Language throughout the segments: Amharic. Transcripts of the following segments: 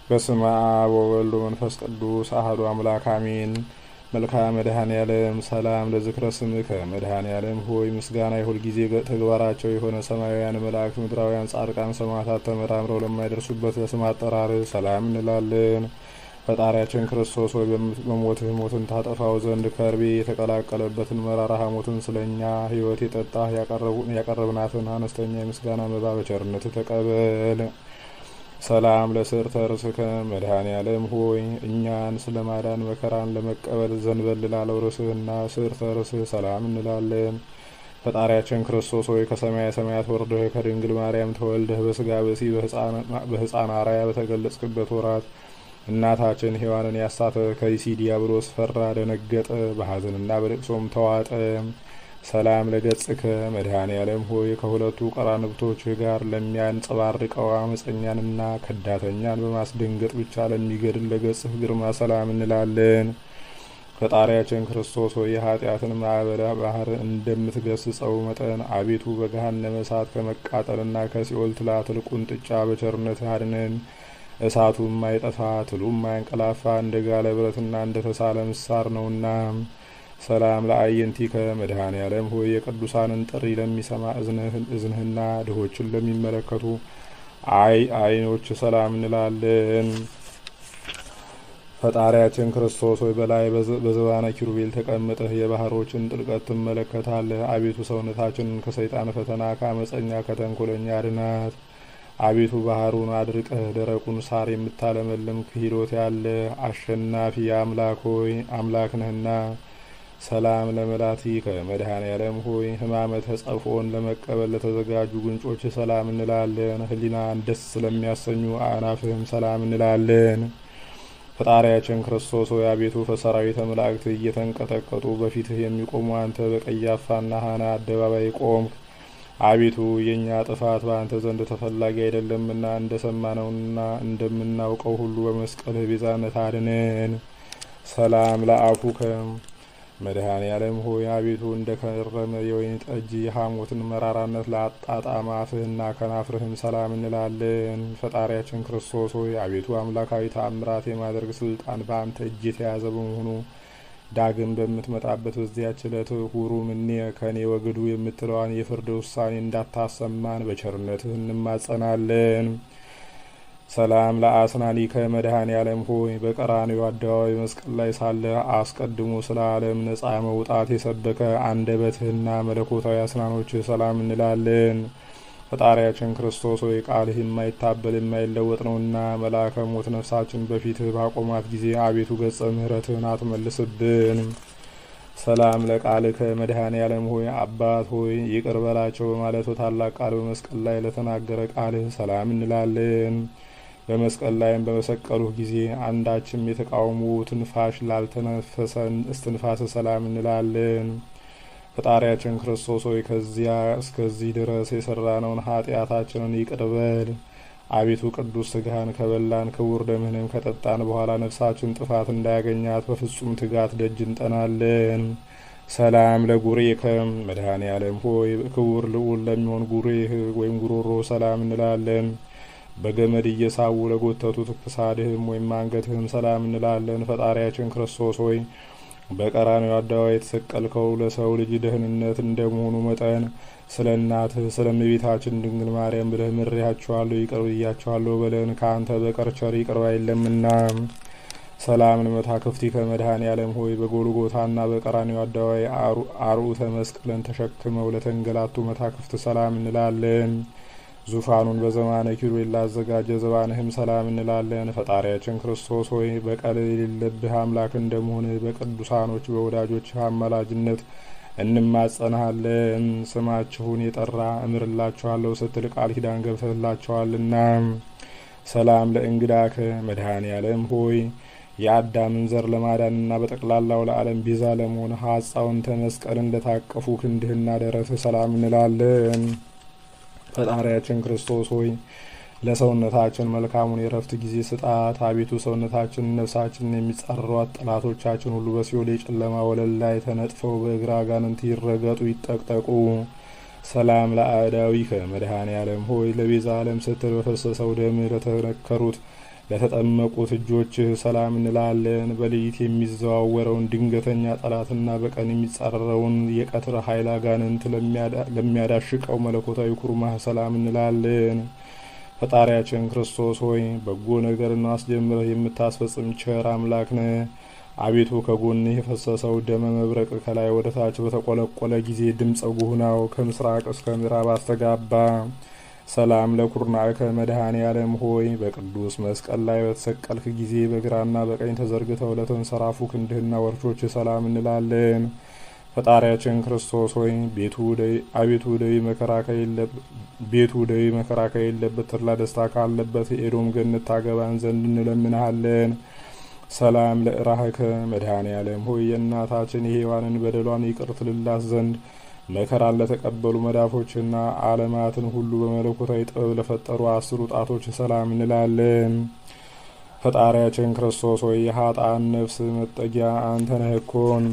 በስመ አብ ወወልድ ወመንፈስ ቅዱስ አሐዱ አምላክ አሜን። መልክዓ መድኃኔዓለም ሰላም ለዝክረ ስምከ መድኃኔዓለም ሆይ ምስጋና የሁል ጊዜ ተግባራቸው የሆነ ሰማያውያን መላእክት፣ ምድራውያን ጻድቃን፣ ሰማዕታት ተመራምረው ለማይደርሱበት ለስም አጠራር ሰላም እንላለን። ፈጣሪያችን ክርስቶስ ሆይ በሞትህ ሞትን ታጠፋው ዘንድ ከርቤ የተቀላቀለበትን መራራ ሐሞትን ስለኛ ሕይወት የጠጣህ ያቀረብናትን አነስተኛ የምስጋና መባ በቸርነትህ ተቀበል። ሰላም ለስዕርተ ርእስከ መድኃኔዓለም ሆይ እኛን ስለ ማዳን መከራን ለመቀበል ዘንበል ላለው ርእስህና ስዕርተ ርእስህ ሰላም እንላለን። ፈጣሪያችን ክርስቶስ ሆይ ከሰማየ ሰማያት ወርደህ ከድንግል ማርያም ተወልደህ በስጋ በሲ በሕፃን አርአያ በተገለጽክበት ወራት እናታችን ሔዋንን ያሳተ ከይሲ ዲያብሎስ ፈራ፣ ደነገጠ፣ በሐዘንና በልቅሶም ተዋጠ። ሰላም ለገጽከ መድኃኔዓለም ሆይ ከሁለቱ ቀራንብቶችህ ጋር ለሚያንጸባርቀው አመፀኛንና ከዳተኛን በማስደንገጥ ብቻ ለሚገድል ለገጽህ ግርማ ሰላም እንላለን። ፈጣሪያችን ክርስቶስ ሆይ የኃጢአትን ማዕበለ ባህር እንደምትገስጸው መጠን አቤቱ በገሃነመ እሳት ከመቃጠልና ከሲኦል ትላትል ቁንጥጫ በቸርነትህ አድነን። እሳቱ የማይጠፋ ትሉ የማያንቀላፋ እንደ ጋለ ብረትና እንደ ተሳለ ምሳር ነውና። ሰላም ለአዕይንቲከ መድኃኔዓለም ሆይ የቅዱሳንን ጥሪ ለሚሰማ እዝንህና ድሆችን ለሚመለከቱ ዓይኖች ሰላም እንላለን። ፈጣሪያችን ክርስቶስ ሆይ በላይ በዘባነ ኪሩቤል ተቀምጠህ የባህሮችን ጥልቀት ትመለከታለህ። አቤቱ ሰውነታችንን ከሰይጣን ፈተና ከአመፀኛ ከተንኮለኛ አድናት። አቤቱ ባህሩን አድርቀህ ደረቁን ሳር የምታለመልም ክሂሎት ያለ አሸናፊ አምላክ ሆይ አምላክ ነህና። ሰላም ለመላቲከ መድኃኔዓለም ሆይ ሕማመ ተጸፍኦን ለመቀበል ለተዘጋጁ ጉንጮች ሰላም እንላለን። ሕሊናን ደስ ስለሚያሰኙ አእናፍህም ሰላም እንላለን። ፈጣሪያችን ክርስቶስ ሆይ አቤቱ በሰራዊተ መላእክት እየተንቀጠቀጡ በፊትህ የሚቆሙ አንተ በቀያፋና ሐና አደባባይ ቆምክ። አቤቱ የእኛ ጥፋት በአንተ ዘንድ ተፈላጊ አይደለምና እንደሰማነውና እንደምናውቀው ሁሉ በመስቀልህ ቤዛነት አድነን። ሰላም ለአፉከ መድኃኔዓለም ሆይ አቤቱ እንደ ከረመ የወይን ጠጅ የሐሞትን መራራነት ለአጣጣመ አፍህና ከናፍርህም ሰላም እንላለን። ፈጣሪያችን ክርስቶስ ሆይ አቤቱ አምላካዊ ተአምራት የማድረግ ስልጣን በአንተ እጅ የተያዘ በመሆኑ ዳግም በምትመጣበት በዚያች ዕለት ሁሩ ምኔ ከኔ ወግዱ የምትለዋን የፍርድ ውሳኔ እንዳታሰማን በቸርነትህ እንማጸናለን። ሰላም ለአስናኒከ መድኃኔዓለም ሆይ በቀራንዮ አደባባይ መስቀል ላይ ሳለ አስቀድሞ ስለ ዓለም ነጻ መውጣት የሰበከ አንደበትህና መለኮታዊ አስናኖችህ ሰላም እንላለን። ፈጣሪያችን ክርስቶስ ሆይ ቃልህ የማይታበል የማይለወጥ ነውና መልአከ ሞት ነፍሳችን በፊትህ ባቆማት ጊዜ አቤቱ ገጸ ምሕረትህን አትመልስብን። ሰላም ለቃልከ መድኃኔዓለም ሆይ አባት ሆይ ይቅር በላቸው በማለት በታላቅ ቃል በመስቀል ላይ ለተናገረ ቃልህ ሰላም እንላለን። በመስቀል ላይም በመሰቀሉህ ጊዜ አንዳችም የተቃውሞ ትንፋሽ ላልተነፈሰን እስትንፋስ ሰላም እንላለን። ፈጣሪያችን ክርስቶስ ሆይ ከዚያ እስከዚህ ድረስ የሰራነውን ኃጢአታችንን ይቅር በል። አቤቱ ቅዱስ ስጋህን ከበላን ክቡር ደምህንም ከጠጣን በኋላ ነፍሳችን ጥፋት እንዳያገኛት በፍጹም ትጋት ደጅ እንጠናለን። ሰላም ለጉሬከ መድኃኔዓለም ሆይ ክቡር ልዑል ለሚሆን ጉሬህ ወይም ጉሮሮ ሰላም እንላለን። በገመድ እየሳቡ ለጎተቱት ክሳድህም ወይም አንገትህም ሰላም እንላለን። ፈጣሪያችን ክርስቶስ ሆይ በቀራንዮ አደባባይ የተሰቀልከው ለሰው ልጅ ደህንነት እንደመሆኑ መጠን ስለ እናትህ ስለ እመቤታችን ድንግል ማርያም ብለህ ምሬያቸዋለሁ ይቅር ብያቸዋለሁ በለን። ከአንተ በቀር ቸር ይቅር ባይ የለምና። ሰላም ለመታክፍቲከ መድኃኔዓለም ሆይ በጎልጎታና በቀራንዮ አደባባይ አርዑተ መስቀልን ተሸክመው ለተንገላቱ መታክፍት ሰላም እንላለን። ዙፋኑን በዘማነ ኪሩቤል ላዘጋጀ ዘባንህም ሰላም እንላለን። ፈጣሪያችን ክርስቶስ ሆይ በቀል የሌለብህ አምላክ እንደመሆንህ በቅዱሳኖች በወዳጆች አማላጅነት እንማጸናሃለን። ስማችሁን የጠራ እምርላችኋለሁ ስትል ቃል ኪዳን ገብተህላቸዋልና። ሰላም ለእንግዳከ መድኃኔዓለም ሆይ የአዳምን ዘር ለማዳንና በጠቅላላው ለዓለም ቤዛ ለመሆን ሐጻውንተ መስቀል እንደታቀፉ ክንድህና ደረትህ ሰላም እንላለን። ፈጣሪያችን ክርስቶስ ሆይ ለሰውነታችን መልካሙን የረፍት ጊዜ ስጣት። አቤቱ ሰውነታችን ነፍሳችንን የሚጻረሯት ጠላቶቻችን ሁሉ በሲኦል የጨለማ ወለል ላይ ተነጥፈው በእግረ አጋንንት ይረገጡ ይጠቅጠቁ። ሰላም ለአእዳዊከ መድኃኔዓለም ሆይ ለቤዛ ዓለም ስትል በፈሰሰው ደም ለተነከሩት ለተጠመቁት እጆችህ ሰላም እንላለን። በሌሊት የሚዘዋወረውን ድንገተኛ ጠላትና በቀን የሚጻረረውን የቀትር ኃይል አጋንንት ለሚያዳሽቀው መለኮታዊ ኩርማህ ሰላም እንላለን። ፈጣሪያችን ክርስቶስ ሆይ በጎ ነገርን አስጀምረህ የምታስፈጽም ቸር አምላክ ነህ። አቤቱ ከጎንህ የፈሰሰው ደመ መብረቅ ከላይ ወደ ታች በተቆለቆለ ጊዜ ድምፀ ጉህናው ከምስራቅ እስከ ምዕራብ አስተጋባ። ሰላም ለኩርናከ መድኃኔ ዓለም ሆይ በቅዱስ መስቀል ላይ በተሰቀልክ ጊዜ በግራና በቀኝ ተዘርግተው ለተንሰራፉ ክንድህና ወርቾች ሰላም እንላለን። ፈጣሪያችን ክርስቶስ ሆይ አቤቱ ደዌ መከራ ከሌለበት ተድላ ደስታ ካለበት የኤዶም ገነት ታገባን ዘንድ እንለምንሃለን። ሰላም ለእራህከ መድኃኔ ዓለም ሆይ የእናታችን የሔዋንን በደሏን ይቅር ትልላት ዘንድ መከራን ለተቀበሉ መዳፎችና ዓለማትን ሁሉ በመለኮታዊ ጥበብ ለፈጠሩ 10 ጣቶች ሰላም እንላለን። ፈጣሪያችን ክርስቶስ ሆይ የኃጥአን ነፍስ መጠጊያ አንተ ነህ እኮን።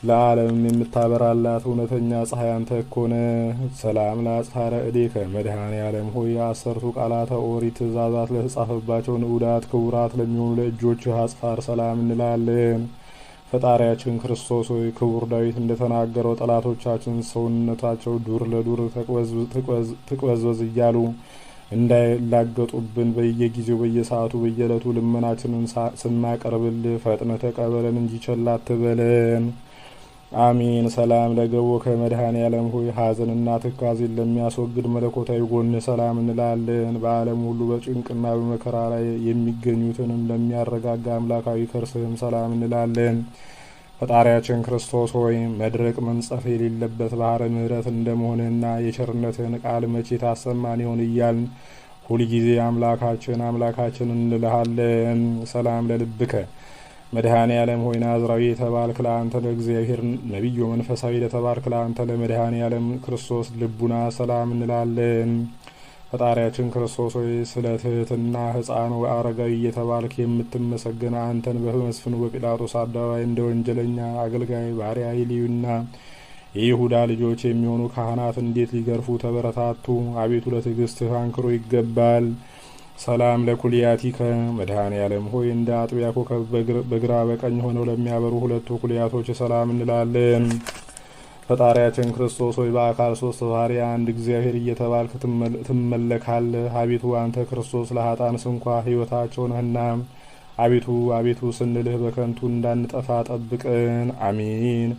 ለዓለም የምታበራላት እውነተኛ ፀሐይ አንተ እኮነ። ሰላም ለአጽፋረ እዴከ መድኃኔ ዓለም ሆይ 10ቱ ቃላተ ኦሪት ትእዛዛት ለተጻፈባቸው ንዑዳት ክቡራት ለሚሆኑ ለእጆችህ አጽፋር ሰላም እንላለን። ፈጣሪያችን ክርስቶስ ሆይ ክቡር ዳዊት እንደተናገረው ጠላቶቻችን ሰውነታቸው ዱር ለዱር ትቅበዝበዝ እያሉ እንዳይላገጡብን በየጊዜው በየሰዓቱ በየዕለቱ ልመናችንን ስናቀርብልህ ፈጥነ ተቀበለን እንጂ ቸል አትበለን። አሜን። ሰላም ለገቦከ መድኃኔ ዓለም ሆይ ሐዘንና ትካዜን ለሚያስወግድ መለኮታዊ ጎን ሰላም እንላለን። በዓለም ሁሉ በጭንቅና በመከራ ላይ የሚገኙትንም ለሚያረጋጋ አምላካዊ ከርስህም ሰላም እንላለን። ፈጣሪያችን ክርስቶስ ሆይ መድረቅ መንጸፍ የሌለበት ባህረ ምሕረት እንደመሆንህና የቸርነትህን ቃል መቼ ታሰማን ይሆን እያልን ሁልጊዜ አምላካችን እንልሃለን። ሰላም ለልብከ መድኃኔ ዓለም ሆይ ናዝራዊ የተባልክ ለአንተ ለእግዚአብሔር ነቢዮ መንፈሳዊ ለተባልክ ለአንተ ለመድኃኔ ዓለም ክርስቶስ ልቡና ሰላም እንላለን። ፈጣሪያችን ክርስቶስ ሆይ ስለ ትህትና ሕፃን አረጋዊ እየተባልክ የምትመሰገን አንተን በመስፍኑ በጲላጦስ አደባባይ እንደ ወንጀለኛ አገልጋይ ባሪያ ይልዩና የይሁዳ ልጆች የሚሆኑ ካህናት እንዴት ሊገርፉ ተበረታቱ? አቤቱ ለትዕግስትህ አንክሮ ይገባል። ሰላም ለኩልያቲከ መድኃኔ ዓለም ሆይ እንደ አጥቢያ ኮከብ በግራ በቀኝ ሆነው ለሚያበሩ 2 ኩልያቶች ሰላም እንላለን። ፈጣሪያችን ክርስቶስ ሆይ በአካል 3 ባህሪ አንድ እግዚአብሔር እየተባልክ ትመለካለህ። አቤቱ አንተ ክርስቶስ ለኃጥአን ስንኳ ሕይወታቸው ነህና አቤቱ ስንልህ በከንቱ እንዳንጠፋ ጠብቅን። አሜን።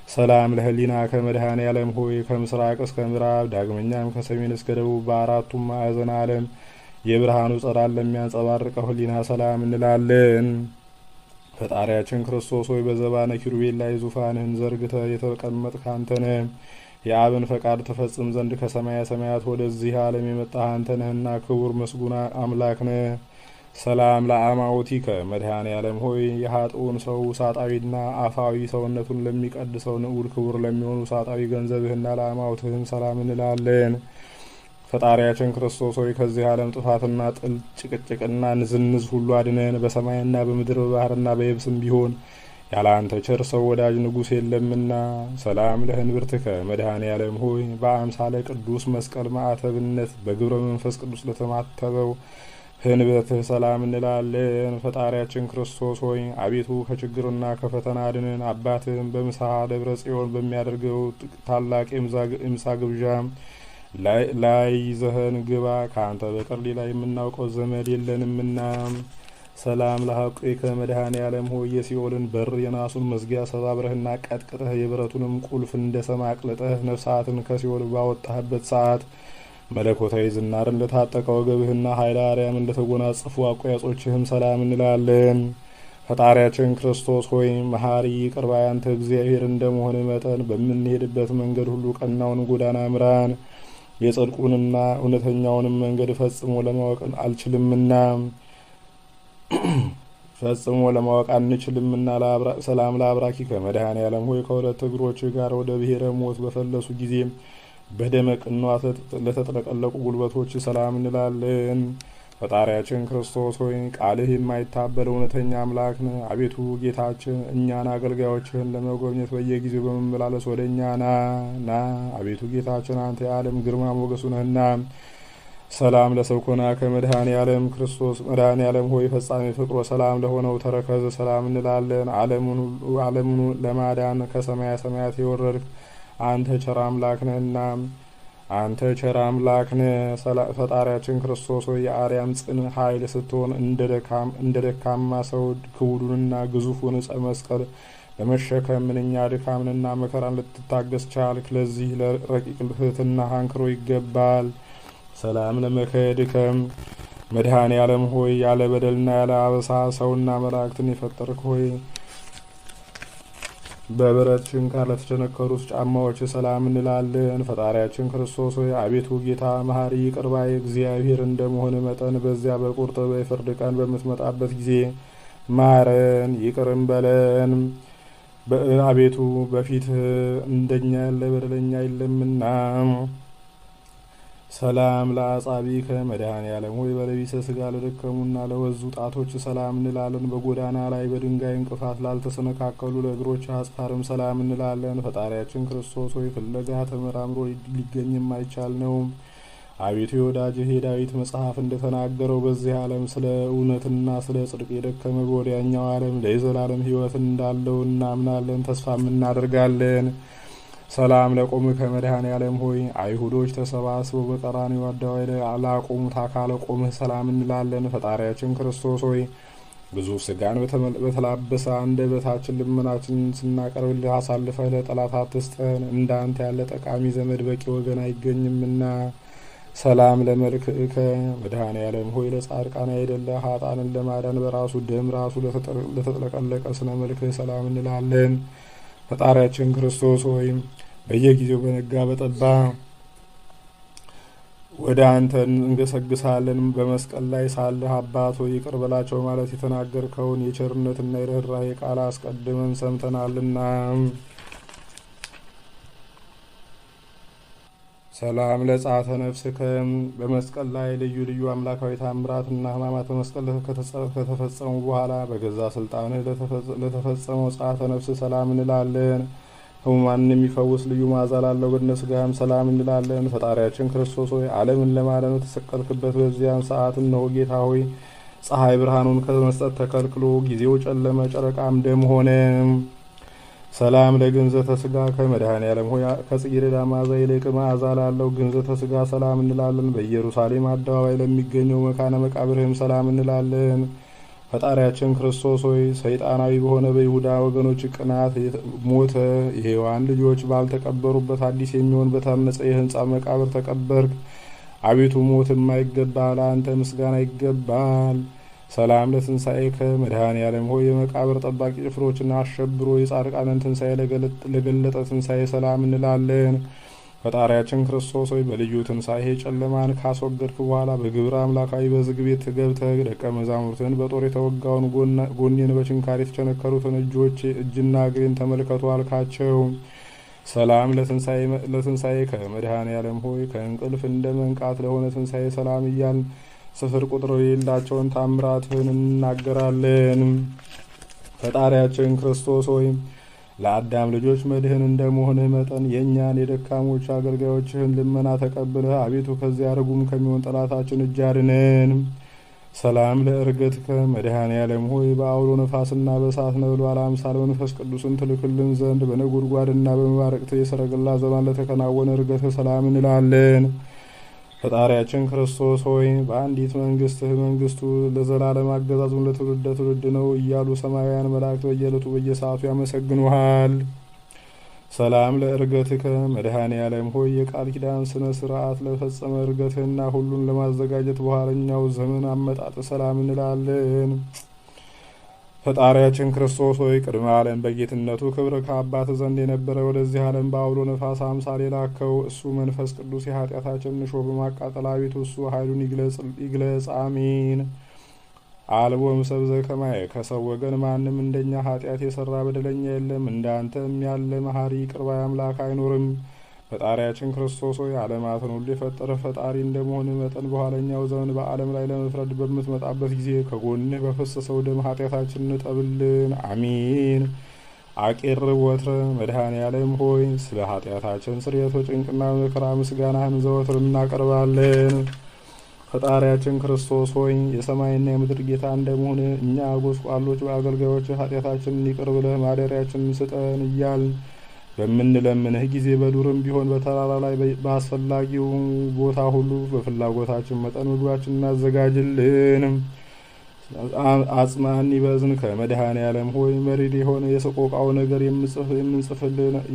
ሰላም ለህሊናከ መድኃኔ ዓለም ሆይ ከምስራቅ እስከ ምዕራብ ዳግመኛም ከሰሜን እስከ ደቡብ በአራቱም ማዕዘነ ዓለም የብርሃኑ ጸዳል ለሚያንጸባርቀው ህሊና ሰላም እንላለን። ፈጣሪያችን ክርስቶስ ሆይ በዘባነ ኪሩቤል ላይ ዙፋንህን ዘርግተህ የተቀመጥክ አንተ ነህ። የአብን ፈቃድ ተፈጽም ዘንድ ከሰማያ ሰማያት ወደዚህ ዓለም የመጣህ አንተ ነህና ክቡር መስጉና አምላክ ነህ። ሰላም ለአማውቲከ መድኃኔ ዓለም ሆይ የኃጥኡን ሰው ውሳጣዊና አፋዊ ሰውነቱን ለሚቀድሰው ንዑድ ክቡር ለሚሆኑ ውሳጣዊ ገንዘብህና ለአማውትህም ሰላም እንላለን። ፈጣሪያችን ክርስቶስ ሆይ ከዚህ ዓለም ጥፋትና ጥል ጭቅጭቅና ንዝንዝ ሁሉ አድነን። በሰማይና በምድር በባህርና በየብስም ቢሆን ያለ አንተ ቸር ሰው ወዳጅ ንጉሥ የለምና። ሰላም ለህንብርትከ መድኃኔ ዓለም ሆይ በአምሳለ ቅዱስ መስቀል ማዕተብነት በግብረ መንፈስ ቅዱስ ለተማተበው ህንብርትህ ሰላም እንላለን። ፈጣሪያችን ክርስቶስ ሆይ አቤቱ ከችግርና ከፈተና አድነን። አባትህም በምስሐ ደብረ ጽዮን በሚያደርገው ታላቅ የምሳ ግብዣ ላይ ይዘኸን ግባ። ከአንተ በቀር ሌላ የምናውቀው ዘመድ የለንምና። ሰላም ለሐቁከ መድኃኔ ዓለም ሆይ የሲኦልን በር የናሱን መዝጊያ ሰባብረህና ቀጥቅጠህ የብረቱንም ቁልፍ እንደ ሰም አቅልጠህ ነፍሳትን ከሲኦል ባወጣህበት ሰዓት መለኮታዊ ዝናርን ለታጠቀ ወገብህና ኃይለ አርያም እንደተጎናጸፉ አቆያጾችህም ሰላም እንላለን። ፈጣሪያችን ክርስቶስ ሆይ መሐሪ ይቅር ባይ አንተ እግዚአብሔር እንደመሆን መጠን በምንሄድበት መንገድ ሁሉ ቀናውን ጎዳና ምራን። የጽድቁንና እውነተኛውንም መንገድ ፈጽሞ ለማወቅ አንችልምና። ሰላም ለአብራኪከ መድኃኔ ዓለም ሆይ ከሁለት እግሮች ጋር ወደ ብሔረ ሞት በፈለሱ ጊዜ በደመ ቅንዋት ለተጥለቀለቁ ጉልበቶች ሰላም እንላለን። ፈጣሪያችን ክርስቶስ ሆይ ቃልህ የማይታበል እውነተኛ አምላክ ነህ። አቤቱ ጌታችን እኛን አገልጋዮችህን ለመጎብኘት በየጊዜው በመመላለስ ወደ እኛ ና። አቤቱ ጌታችን አንተ የዓለም ግርማ ሞገሱ ነህና ሰላም ለሰብኮና ከመድኃኔ ዓለም ክርስቶስ መድኃኔ ዓለም ሆይ ፈጻሜ ፍቅሮ ሰላም ለሆነው ተረከዝ ሰላም እንላለን። ዓለሙን ለማዳን ከሰማያ ሰማያት የወረድክ አንተ ቸር አምላክ ነህና አንተ ቸር አምላክ ነህ። ፈጣሪያችን ክርስቶስ ሆይ የአርያም ጽን ኃይል ስትሆን እንደ ደካማ ሰው ክቡዱንና ግዙፉን ዕፀ መስቀል በመሸከም ምንኛ ድካምንና መከራን ልትታገስ ቻልክ። ለዚህ ለረቂቅ ትሕትና አንክሮ ይገባል። ሰላም ለመከድከም መድኃኔ ዓለም ሆይ ያለ በደልና ያለ አበሳ ሰውና መላእክትን የፈጠርክ ሆይ በብረት ችንካር ለተቸነከሩት ጫማዎች ሰላም እንላለን። ፈጣሪያችን ክርስቶስ ሆይ አቤቱ ጌታ መሐሪ ይቅር ባይ እግዚአብሔር እንደመሆን መጠን በዚያ በቁርጥ በፍርድ ቀን በምትመጣበት ጊዜ ማረን ይቅርም በለን። አቤቱ በፊት እንደኛ ያለ በደለኛ የለምና። ሰላም ለአጻቢከ መድኃኔ ዓለም ሆይ በለቢሰ ስጋ ለደከሙና ለወዙ ጣቶች ሰላም እንላለን። በጎዳና ላይ በድንጋይ እንቅፋት ላልተሰነካከሉ ለእግሮች አጽፋርም ሰላም እንላለን። ፈጣሪያችን ክርስቶስ ሆይ ፍለጋ ተመራምሮ ሊገኝ የማይቻል ነው። አቤቱ የወዳጅህ የዳዊት መጽሐፍ እንደተናገረው በዚህ ዓለም ስለ እውነትና ስለ ጽድቅ የደከመ በወዲያኛው ዓለም ለዘላለም ሕይወት እንዳለው እናምናለን፣ ተስፋም እናደርጋለን። ሰላም ለቆምከ መድኃኔ ዓለም ሆይ አይሁዶች ተሰባስበው በቀራንዮ አደባባይ ላቆሙት አካለ ቆምህ ሰላም እንላለን። ፈጣሪያችን ክርስቶስ ሆይ ግዙፍ ስጋን በተላበሰ አንደበታችን ልመናችንን ስናቀርብልህ አሳልፈህ ለጠላት አትስጠን። እንዳንተ ያለ ጠቃሚ ዘመድ በቂ ወገን አይገኝምና። ሰላም ለመልክዕከ መድኃኔ ዓለም ሆይ ለጻድቃን አይደለ ኃጥአንን ለማዳን በራሱ ደም ራሱ ለተጥለቀለቀ ስነ መልክህ ሰላም እንላለን። ፈጣሪያችን ክርስቶስ ሆይ በየጊዜው በነጋ በጠባ ወደ አንተ እንገሰግሳለን። በመስቀል ላይ ሳለህ አባት ሆይ ይቅር በላቸው ማለት የተናገርከውን የቸርነትና የርኅራኄ ቃል አስቀድመን ሰምተናልና። ሰላም ለጻተ ነፍስከ በመስቀል ላይ ልዩ ልዩ አምላካዊ ታምራትና ሕማማት በመስቀል ከተፈጸሙ በኋላ በገዛ ስልጣንህ ለተፈጸመው ጻተ ነፍስ ሰላም እንላለን። ሕሙማንን የሚፈውስ ልዩ መዓዛ ላለው በድነ ሥጋህም ሰላም እንላለን። ፈጣሪያችን ክርስቶስ ሆይ ዓለምን ለማዳን የተሰቀልክበት በዚያን ሰዓት እነሆ ጌታ ሆይ ፀሐይ ብርሃኑን ከመስጠት ተከልክሎ ጊዜው ጨለመ፣ ጨረቃም ደም ሆነ። ሰላም ለግንዘተ ሥጋ ከመድኃኔ ዓለም ሆይ ከጽጌረዳ መዓዛ ይልቅ መዓዛ ላለው ግንዘተ ሥጋ ሰላም እንላለን። በኢየሩሳሌም አደባባይ ለሚገኘው መካነ መቃብርህም ሰላም እንላለን። ፈጣሪያችን ክርስቶስ ሆይ ሰይጣናዊ በሆነ በይሁዳ ወገኖች ቅናት ሞተ የሔዋን ልጆች ባልተቀበሩበት አዲስ የሚሆን በታነጸ የሕንጻ መቃብር ተቀበርክ። አቤቱ ሞት የማይገባ ለአንተ ምስጋና ይገባል። ሰላም ለትንሣኤከ መድኃኔ ዓለም ሆይ የመቃብር ጠባቂ ጭፍሮችን አሸብሮ የጻድቃንን ትንሣኤ ለገለጠ ትንሣኤ ሰላም እንላለን። ፈጣሪያችን ክርስቶስ ሆይ በልዩ ትንሣኤ ጨለማን ካስወገድክ በኋላ በግብረ አምላካዊ በዝግ ቤት ገብተህ ደቀ መዛሙርትን በጦር የተወጋውን ጎኔን በችንካር የተቸነከሩትን እጅና እግሬን ተመልከቱ አልካቸው። ሰላም ለትንሣኤ ከመድኃኔ ዓለም ሆይ ከእንቅልፍ እንደ መንቃት ለሆነ ትንሣኤ ሰላም እያልን ስፍር ቁጥር የሌላቸውን ታምራትህን እንናገራለን። ፈጣሪያችን ክርስቶስ ሆይ ለአዳም ልጆች መድህን እንደመሆንህ መጠን የእኛን የደካሞች አገልጋዮችህን ልመና ተቀብለህ አቤቱ ከዚያ ርጉም ከሚሆን ጠላታችን እጅ አድነን። ሰላም ለእርገትከ መድኃኔ ዓለም ሆይ በአውሎ ነፋስና በእሳት ነበልባል አምሳል መንፈስ ቅዱስን ትልክልን ዘንድ በነጎድጓድና በመባረቅት የሰረገላ ዘባን ለተከናወነ እርገትህ ሰላም እንላለን። ፈጣሪያችን ክርስቶስ ሆይ በአንዲት መንግስትህ መንግስቱ ለዘላለም አገዛዙን ለትውልደ ትውልድ ነው እያሉ ሰማያውያን መላእክት በየዕለቱ በየሰዓቱ ያመሰግኑሃል። ሰላም ለእርገትከ መድኃኔ ዓለም ሆይ የቃል ኪዳን ስነ ስርዓት ለፈጸመ እርገትህና ሁሉን ለማዘጋጀት በኋለኛው ዘመን አመጣጥ ሰላም እንላለን። ፈጣሪያችን ክርስቶስ ሆይ ቅድመ ዓለም በጌትነቱ ክብር ከአባት ዘንድ የነበረ ወደዚህ ዓለም በአውሎ ነፋስ አምሳል የላከው እሱ መንፈስ ቅዱስ የኃጢአታችን እሾህ በማቃጠል አቤቱ እሱ ኃይሉን ይግለጽ አሜን። አልቦ እምሰብእ ዘከማየ ከሰው ወገን ማንም እንደኛ ኃጢአት የሰራ በደለኛ የለም፣ እንዳንተም ያለ መሐሪ ይቅር ባይ አምላክ አይኖርም። ፈጣሪያችን ክርስቶስ ሆይ ዓለማትን ሁሉ የፈጠረ ፈጣሪ እንደመሆን መጠን በኋለኛው ዘመን በዓለም ላይ ለመፍረድ በምትመጣበት ጊዜ ከጎንህ በፈሰሰው ደም ኃጢአታችንን እጠብልን አሜን። አቄር ወትረ መድኃኔ ዓለም ሆይ ስለ ኃጢአታችን ስርየት በጭንቅና መከራ ምስጋናህን ዘወትር እናቀርባለን። ፈጣሪያችን ክርስቶስ ሆይ የሰማይና የምድር ጌታ እንደመሆን እኛ ጎስቋሎች በአገልጋዮች ኃጢአታችንን ይቅር ብለህ ማደሪያችንን ስጠን እያልን በምንለምንህ ጊዜ በዱርም ቢሆን በተራራ ላይ በአስፈላጊው ቦታ ሁሉ በፍላጎታችን መጠን ምግባችንን እናዘጋጅልን። አጽናኒ በዝን ከመድኃኔ ዓለም ሆይ መሪር የሆነ የሰቆቃው ነገር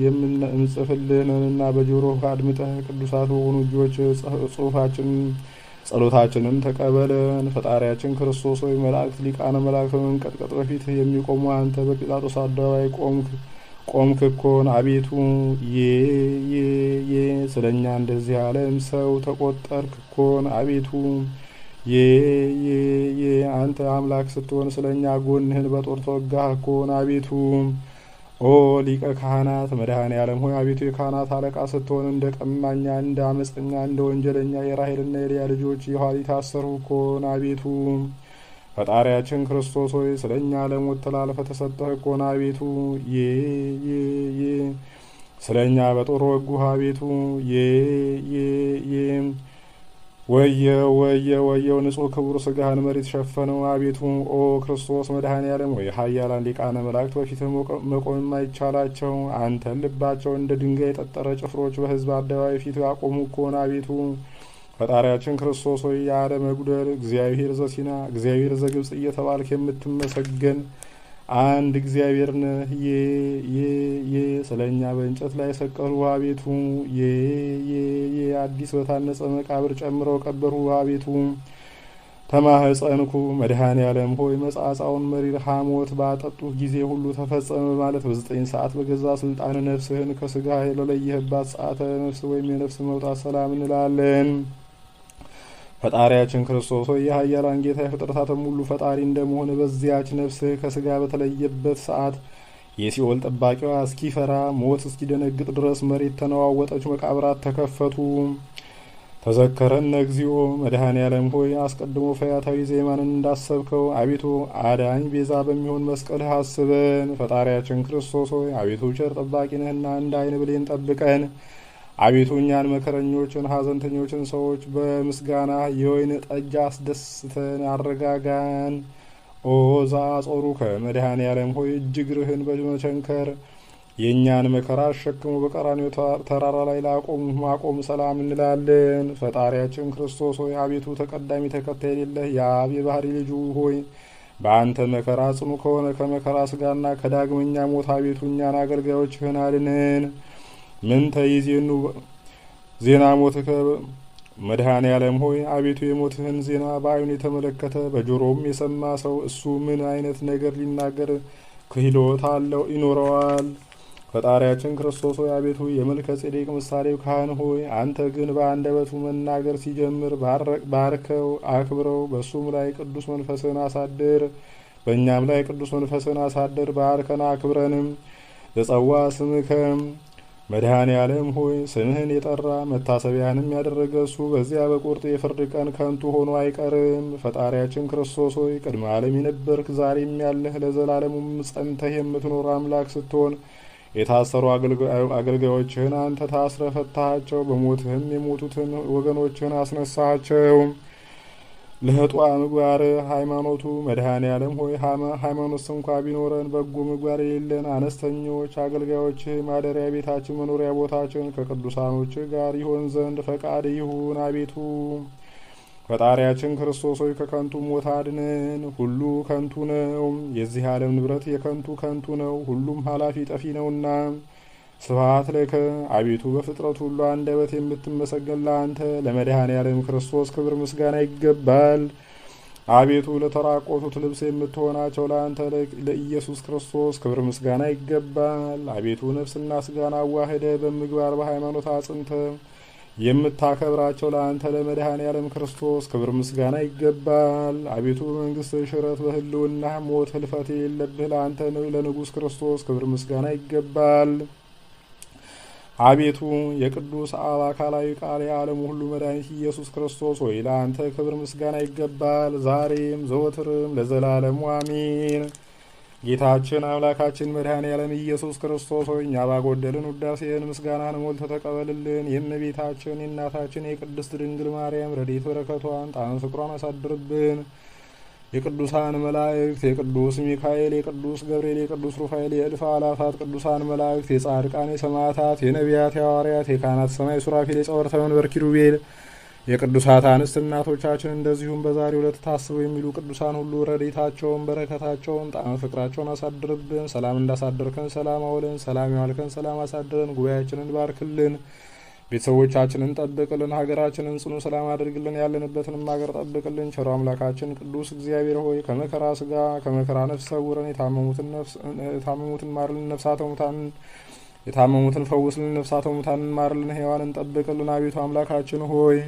የምንጽፍልንና በጆሮህ አድምጠህ ቅዱሳት በሆኑ እጆች ጽሑፋችንን ጸሎታችንን ተቀበለን። ፈጣሪያችን ክርስቶስ ሆይ መላእክት ሊቃነ መላእክት በመንቀጥቀጥ በፊት የሚቆሙ አንተ በጲላጦስ አደባባይ ቆምክ እኮን። አቤቱ ስለኛ እንደዚህ ዓለም ሰው ተቆጠርክ እኮን። አቤቱ አንተ አምላክ ስትሆን ስለኛ ጎንህን በጦር ተወጋህ እኮን። አቤቱ ኦ ሊቀ ካህናት መድኃኔ ዓለም ሆይ አቤቱ የካህናት አለቃ ስትሆን እንደ ቀማኛ፣ እንደ አመፀኛ፣ እንደ ወንጀለኛ የራሔልና የልያ ልጆች የኋሊት ታሰሩ እኮን። አቤቱ ፈጣሪያችን ክርስቶስ ሆይ ስለኛ ለሞት ተላልፈህ ተሰጠህ እኮን። አቤቱ ስለኛ በጦር ወጉህ። አቤቱ ወየው ንጹሕ ክቡር ስጋህን መሬት ሸፈነው። አቤቱ ኦ ክርስቶስ መድኃኔ ዓለም ወይ ኃያላን ሊቃነ መላእክት በፊትህ መቆም የማይቻላቸው አንተን ልባቸው እንደ ድንጋይ የጠጠረ ጭፍሮች በሕዝብ አደባባይ ፊት ያቆሙ እኮን። አቤቱ ፈጣሪያችን ክርስቶስ ሆይ ያለ መጉደል እግዚአብሔር ዘሲና እግዚአብሔር ዘግብጽ እየተባልክ የምትመሰገን አንድ እግዚአብሔር ነህ። ስለኛ በእንጨት ላይ ሰቀሉ። አቤቱ አዲስ በታነጸ መቃብር ጨምረው ቀበሩ። አቤቱ ተማህፀንኩ። መድኃኔ ዓለም ሆይ መጻጻውን መሪር ሐሞት ባጠጡህ ጊዜ ሁሉ ተፈጸመ ማለት በ9 ሰዓት በገዛ ስልጣን ነፍስህን ከስጋ ለለየህባት ሰዓተ ነፍስ ወይም የነፍስ መውጣት ሰላም እንላለን። ፈጣሪያችን ክርስቶስ ሆይ የኃያላን ጌታ የፍጥረታትም ሁሉ ፈጣሪ እንደመሆን በዚያች ነፍስህ ከስጋ በተለየበት ሰዓት የሲኦል ጠባቂዋ እስኪፈራ ሞት እስኪደነግጥ ድረስ መሬት ተነዋወጠች፣ መቃብራት ተከፈቱ። ተዘከረነ እግዚኦ መድኃኔ ዓለም ሆይ አስቀድሞ ፈያታዊ ዜማንን እንዳሰብከው አቤቱ አዳኝ ቤዛ በሚሆን መስቀልህ አስበን። ፈጣሪያችን ክርስቶስ ሆይ አቤቱ ቸር ጠባቂ ነህና እንደ ዓይን ብሌን ጠብቀን። አቤቱ እኛን መከረኞችን ሐዘንተኞችን ሰዎች በምስጋና የወይን ጠጅ አስደስተን አረጋጋን። ኦ ዘአጾሩ ከመድኃኔ ዓለም ሆይ እጅግርህን በመቸንከር የእኛን መከራ አሸክሞ በቀራንዮ ተራራ ላይ ማቆም ሰላም እንላለን። ፈጣሪያችን ክርስቶስ ሆይ አቤቱ ተቀዳሚ ተከታይ የሌለህ የአብ የባህሪ ልጁ ሆይ በአንተ መከራ ጽኑ ከሆነ ከመከራ ስጋና ከዳግመኛ ሞት አቤቱ እኛን አገልጋዮችህን አድነን። ምን ተይዜኑ ዜና ሞትከ መድኃኔ ዓለም ሆይ አቤቱ የሞትህን ዜና በዓይኑ የተመለከተ በጆሮም የሰማ ሰው እሱ ምን አይነት ነገር ሊናገር ክህሎት አለው ይኖረዋል? ፈጣሪያችን ክርስቶስ ሆይ አቤቱ የመልከ ጼዴቅ ምሳሌው ካህን ሆይ አንተ ግን በአንደበቱ መናገር ሲጀምር ባርከው አክብረው። በሱም ላይ ቅዱስ መንፈስን አሳድር፣ በእኛም ላይ ቅዱስ መንፈስን አሳድር። ባርከን አክብረንም። ዘጸዋ ስምከም መድኃኔ ዓለም ሆይ ስምህን የጠራ መታሰቢያንም ያደረገ እሱ በዚያ በቁርጥ የፍርድ ቀን ከንቱ ሆኖ አይቀርም። ፈጣሪያችን ክርስቶስ ሆይ ቅድመ ዓለም የነበርክ ዛሬም ያለህ ለዘላለሙም ጸንተህ የምትኖር አምላክ ስትሆን የታሰሩ አገልጋዮችህን አንተ ታስረ ፈታሃቸው። በሞትህም የሞቱትን ወገኖችህን አስነሳሃቸው። ለህጧ ምግባር ሃይማኖቱ መድኃኔ ዓለም ሆይ ሃይማኖት እንኳ ቢኖረን በጎ ምግባር የሌለን አነስተኞች አገልጋዮች ማደሪያ ቤታችን መኖሪያ ቦታችን ከቅዱሳኖች ጋር ይሆን ዘንድ ፈቃድ ይሁን። አቤቱ ፈጣሪያችን ክርስቶስ ሆይ ከከንቱ ሞት አድነን። ሁሉ ከንቱ ነው፣ የዚህ ዓለም ንብረት ከንቱ ነው፣ ሁሉም ኃላፊ ጠፊ ነውና። ስብሐት ለከ አቤቱ በፍጥረት ሁሉ አንደበት የምትመሰገን ለአንተ ለመድኃኔ ዓለም ክርስቶስ ክብር ምስጋና ይገባል። አቤቱ ለተራቆቱት ልብስ የምትሆናቸው ለአንተ ለኢየሱስ ክርስቶስ ክብር ምስጋና ይገባል። አቤቱ ነፍስና ስጋን አዋህደ በምግባር በሃይማኖት አጽንተ የምታከብራቸው ለአንተ ለመድኃኔ ዓለም ክርስቶስ ክብር ምስጋና ይገባል። አቤቱ መንግስት ሽረት በህልውና ሞት ህልፈት የለብህ ለአንተ ለንጉሥ ክርስቶስ ክብር ምስጋና ይገባል። አቤቱ የቅዱስ አብ አካላዊ ቃል የዓለሙ ሁሉ መድኃኒት ኢየሱስ ክርስቶስ ሆይ ለአንተ ክብር ምስጋና ይገባል፣ ዛሬም ዘወትርም ለዘላለሙ አሜን። ጌታችን አምላካችን መድኃኔዓለም ኢየሱስ ክርስቶስ ሆይ እኛ ባጎደልን ውዳሴን ምስጋናን ሞልተህ ተቀበልልን። የእመቤታችን የእናታችን የቅድስት ድንግል ማርያም ረድኤት በረከቷን ጣዕመ ፍቅሯን አሳድርብን። የቅዱሳን መላእክት የቅዱስ ሚካኤል፣ የቅዱስ ገብርኤል፣ የቅዱስ ሩፋኤል፣ የእልፍ አእላፋት ቅዱሳን መላእክት፣ የጻድቃን፣ የሰማዕታት፣ የነቢያት፣ የሐዋርያት፣ የካህናት ሰማይ ሱራፌል፣ የጸወርተ መንበር ኪሩቤል፣ የቅዱሳት አንስት እናቶቻችን እንደዚሁም በዛሬው ዕለት ታስበው የሚሉ ቅዱሳን ሁሉ ረድኤታቸውን በረከታቸውን ጣዕመ ፍቅራቸውን አሳድርብን። ሰላም እንዳሳደርከን ሰላም አውለን፣ ሰላም ያዋልከን ሰላም አሳድረን። ጉባኤያችንን ባርክልን፣ ቤተሰቦቻችንን ጠብቅልን፣ ሀገራችንን ጽኑ ሰላም አድርግልን፣ ያለንበትንም ሀገር ጠብቅልን። ቸሮ አምላካችን ቅዱስ እግዚአብሔር ሆይ ከመከራ ስጋ ከመከራ ነፍስ ሰውረን፣ የታመሙትን ማርልን፣ የታመሙትን ፈውስልን፣ ነፍሳተ ሙታንን ማርልን፣ ሕያዋንን ጠብቅልን። አቤቱ አምላካችን ሆይ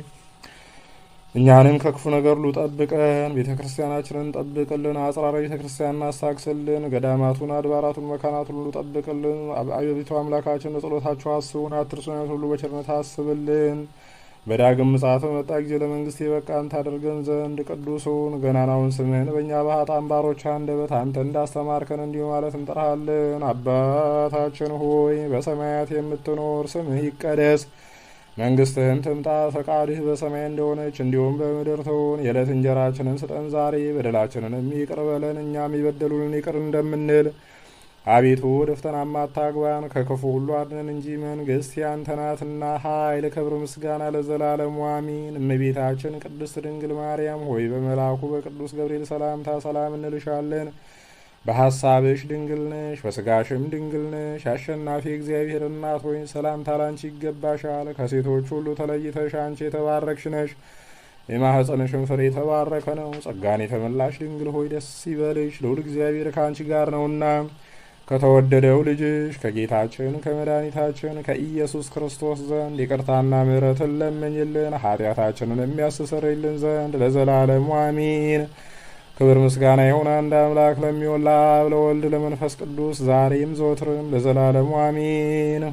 እኛንም ከክፉ ነገር ሁሉ ጠብቀን፣ ቤተ ክርስቲያናችንን ጠብቅልን፣ አጽራረ ቤተ ክርስቲያንን አስታክስልን፣ ገዳማቱን፣ አድባራቱን፣ መካናቱን ሁሉ ጠብቅልን። አቤቱ አምላካችን በጸሎታችሁ አስቡን፣ አትርሱን፣ ሁሉ በቸርነት አስብልን። በዳግም ምጽአት በመጣ ጊዜ ለመንግስት የበቃን ታደርገን ዘንድ ቅዱሱን ገናናውን ስምህን በእኛ በኃጥአን ባሮች አንደበት አንተ እንዳስተማርከን እንዲሁ ማለት እንጠራሃለን። አባታችን ሆይ በሰማያት የምትኖር ስምህ ይቀደስ፣ መንግስትህን ትምጣ፣ ፈቃድህ በሰማይ እንደሆነች እንዲሁም በምድር ትሁን። የዕለት እንጀራችንን ስጠን ዛሬ፣ በደላችንንም ይቅር በለን እኛም የበደሉንን ይቅር እንደምንል። አቤቱ ወደ ፈተናም አታግባን ከክፉ ሁሉ አድነን እንጂ መንግስት ያንተ ናትና፣ ኃይል፣ ክብር፣ ምስጋና ለዘላለሙ አሜን። እመቤታችን ቅድስት ድንግል ማርያም ሆይ በመልአኩ በቅዱስ ገብርኤል ሰላምታ ሰላም እንልሻለን። በሐሳብሽ ድንግል ነሽ፣ በስጋሽም ድንግል ነሽ። አሸናፊ እግዚአብሔር እናት ሆይ ሰላምታ ላንቺ ይገባሻል። ከሴቶች ሁሉ ተለይተሽ አንቺ የተባረክሽ ነሽ፣ የማኅፀንሽም ፍሬ የተባረከ ነው። ጸጋን የተመላሽ ድንግል ሆይ ደስ ይበልሽ፣ ልዑል እግዚአብሔር ከአንቺ ጋር ነውና ከተወደደው ልጅሽ ከጌታችን ከመድኃኒታችን ከኢየሱስ ክርስቶስ ዘንድ ይቅርታና ምሕረትን ለምኝልን ኃጢአታችንን የሚያስተሰርይልን ዘንድ ለዘላለሙ አሜን። ክብር ምስጋና ይሁን አንድ አምላክ ለሚሆን ለአብ ለወልድ ለመንፈስ ቅዱስ ዛሬም ዘወትርም ለዘላለሙ አሜን።